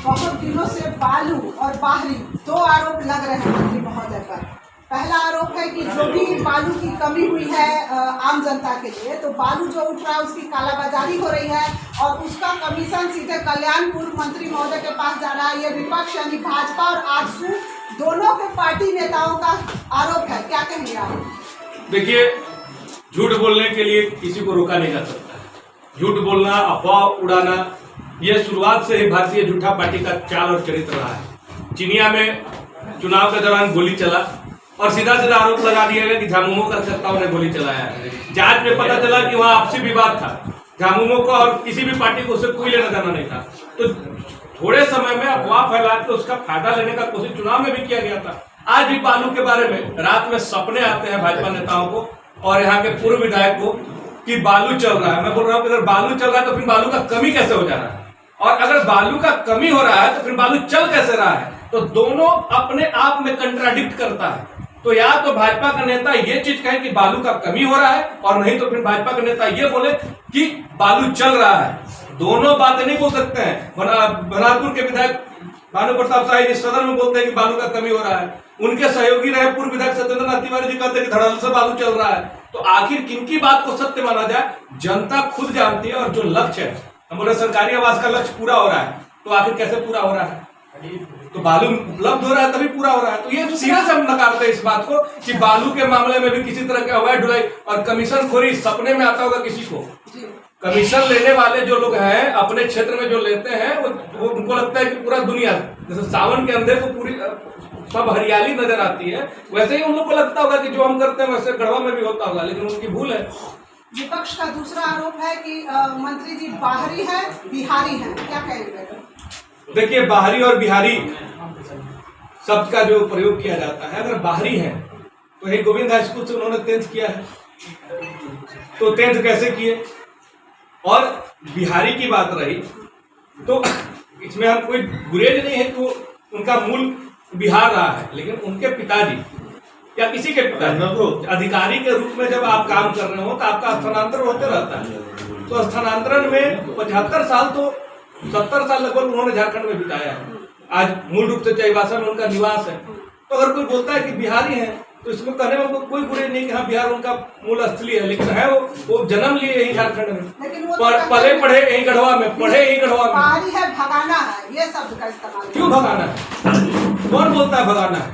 बहुत दिनों से बालू और बाहरी दो आरोप लग रहे हैं मंत्री महोदय पर। पहला आरोप है कि जो भी बालू की कमी हुई है आम जनता के लिए, तो बालू जो उठ रहा है उसकी कालाबाजारी हो रही है और उसका कमीशन सीधे कल्याणपुर मंत्री महोदय के पास जा रहा है। ये विपक्ष यानी भाजपा और आजसू दोनों के पार्टी नेताओं का आरोप है, क्या कहेंगे आप? देखिए, झूठ बोलने के लिए किसी को रोका नहीं जा सकता। झूठ बोलना, अफवाह उड़ाना, यह शुरुआत से ही भारतीय झूठा पार्टी का चाल और चरित्र रहा है। चिनिया में चुनाव के दौरान गोली चला और सीधा सीधा आरोप लगा दिया गया कि झामुमो कार्यकर्ताओं ने गोली चलाया है। जांच में पता चला कि वहां आपसी विवाद था, झामुमो को और किसी भी पार्टी को उससे कोई लेना देना नहीं था। तो थोड़े समय में अफवाह फैला के उसका फायदा लेने का कोशिश चुनाव में भी किया गया था। आज भी बालू के बारे में रात में सपने आते हैं भाजपा नेताओं को और यहाँ के पूर्व विधायक को कि बालू चल रहा है। मैं बोल रहा हूँ कि अगर बालू चल रहा है तो फिर बालू का कमी कैसे हो जा रहा है, और अगर बालू का कमी हो रहा है तो फिर बालू चल कैसे रहा है? तो दोनों अपने आप में कंट्राडिक्ट करता है। तो या तो भाजपा का नेता ये चीज कहे कि बालू का कमी हो रहा है, और नहीं तो फिर भाजपा का नेता ये बोले कि बालू चल रहा है। दोनों बातें नहीं बोल सकते हैं। बलरामपुर के विधायक भानु प्रताप शाही जी सदन में बोलते हैं कि बालू का कमी हो रहा है। उनके सहयोगी रहे पूर्व विधायक सत्येंद्र नाथ तिवारी जी कहते हैं कि धड़ल्ले से बालू चल रहा है। तो आखिर किनकी बात को सत्य माना जाए, जनता खुद जानती है। और जो लक्ष्य है, हमारे सरकारी आवास का लक्ष्य पूरा हो रहा है, तो आखिर कैसे पूरा हो रहा है? तो बालू उपलब्ध हो रहा है तभी पूरा हो रहा है। तो ये सीधे से हम नकारते हैं इस बात को कि बालू के मामले में भी किसी तरह के अवैध ढुलाई और कमीशन खोरी सपने में आता होगा किसी को। कमीशन लेने वाले जो लोग हैं अपने क्षेत्र में जो लेते हैं वो उनको लगता है कि पूरा दुनिया, जैसे सावन के अंधेरे को पूरी सब हरियाली नजर आती है, वैसे ही उन लोग को लगता होगा कि जो हम करते हैं वैसे गढ़वा में भी होता होगा, लेकिन उनकी भूल है। विपक्ष का दूसरा आरोप है कि मंत्री जी बाहरी है बिहारी है, क्या कहेंगे? देखिए, बाहरी और बिहारी शब्द का जो प्रयोग किया जाता है, अगर बाहरी है तो एक गोविंद हाई स्कूल से उन्होंने 10th किया है, तो 10th कैसे किए? और बिहारी की बात रही तो इसमें हम कोई गुरेज नहीं है कि वो उनका मूल बिहार रहा है, लेकिन उनके पिताजी या किसी के पिताजी अधिकारी के रूप में जब आप काम कर रहे हो तो आपका स्थानांतरण होते रहता है। तो स्थानांतरण में 75 साल तो 70 साल लगभग उन्होंने झारखंड में बिताया है। आज मूल रूप से चाईबासा में उनका निवास है। तो अगर कोई बोलता है कि बिहारी है तो इसमें कहने में कोई बुराई नहीं कि हाँ बिहार उनका मूल असली है, लेकिन है वो जन्म लिए यही झारखंड में, पले पढ़े यही गढ़वा में, पढ़े यही गढ़वा में। बाहरी है भगाना है, ये शब्द का इस्तेमाल क्यों भगाना है? कौन बोलता है भगाना है?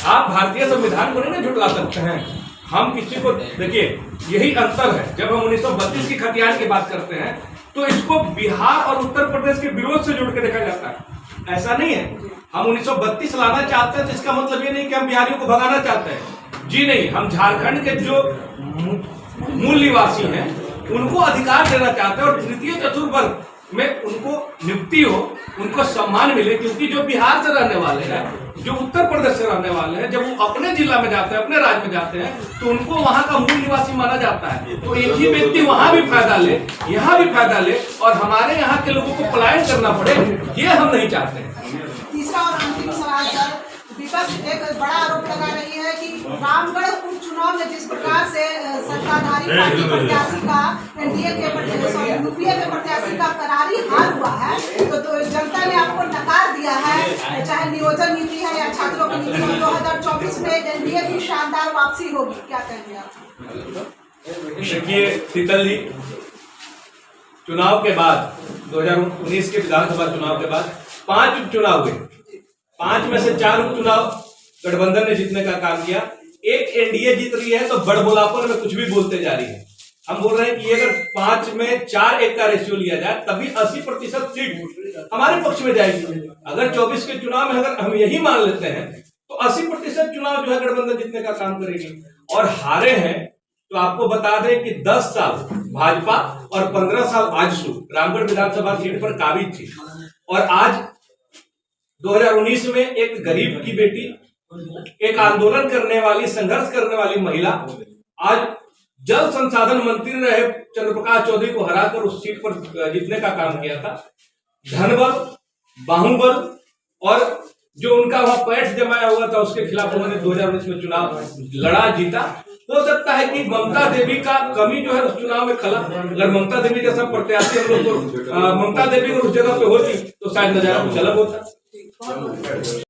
आप भारतीय संविधान को नहीं झुटला सकते हैं। हम किसी को, देखिए यही अंतर है। जब हम 1932 की खतियान की बात करते हैं तो इसको बिहार और उत्तर प्रदेश के विरोध से जोड़ के देखा जाता है। ऐसा नहीं है हम 1932 लाना चाहते हैं तो इसका मतलब ये नहीं कि हम बिहारियों को भगाना चाहते हैं। जी नहीं, हम झारखंड के जो मूल निवासी हैं उनको अधिकार देना चाहते हैं और तृतीय चतुर्वर्ग में उनको नियुक्ति हो, उनको सम्मान मिले। क्योंकि जो बिहार से रहने वाले हैं, जो उत्तर प्रदेश से रहने वाले हैं, जब वो अपने जिला में जाते हैं, अपने राज्य में जाते हैं, तो उनको वहां का मूल निवासी माना जाता है। तो एक ही व्यक्ति वहां भी फायदा ले, यहाँ भी फायदा ले, और हमारे यहाँ के लोगों को पलायन करना पड़े, ये हम नहीं चाहते हैं। तीसरा और अंतिम सवाल सर, विपक्ष एक बड़ा आरोप लगा रही है कि रामगढ़ उपचुनाव में जिस प्रकार से सत्ताधारी पार्टी प्रत्याशी का यूपीए के प्रत्याशी का करारी हार हुआ है, तो जनता ने आपको नकार दिया है, चाहे नियोजन नीति है या छात्रों की नीति है। 2024 में एनडीए की शानदार वापसी होगी, क्या कहेंगे आप? देखिए शीतल जी, चुनाव के बाद 2019 के विधानसभा चुनाव के बाद 5 उपचुनाव हुए। 5 में से 4 उपचुनाव गठबंधन ने जीतने का काम किया। एक एनडीए जीत रही है तो बड़बोलापन में कुछ भी बोलते जा रही है। हम बोल रहे हैं कि अगर 5 में 4-1 का रेशियो लिया जाए तभी 80% सीट हमारे पक्ष में जाएगी। अगर 24 के चुनाव में अगर हम यही मान लेते हैं तो 80% चुनाव जो है गठबंधन जीतने का काम करेगी। और हारे हैं तो आपको बता दें कि 10 साल भाजपा और 15 साल आजसू रामगढ़ विधानसभा सीट पर काबिज थी। और आज 2019 में एक गरीब की बेटी, एक आंदोलन करने वाली, संघर्ष करने वाली महिला आज जल संसाधन मंत्री रहे चंद्रप्रकाश चौधरी को हराकर उस सीट पर जीतने का काम किया था। धनबल, बाहुबल और जो उनका वहां पैठ जमाया हुआ था उसके खिलाफ उन्होंने 2019 में चुनाव लड़ा, जीता। हो सकता है कि ममता देवी का कमी जो है उस चुनाव में खला। अगर ममता देवी जैसा प्रत्याशी हम लोग को ममता देवी अगर उस जगह पे होती तो शायद नजारा कुछ अलग होता।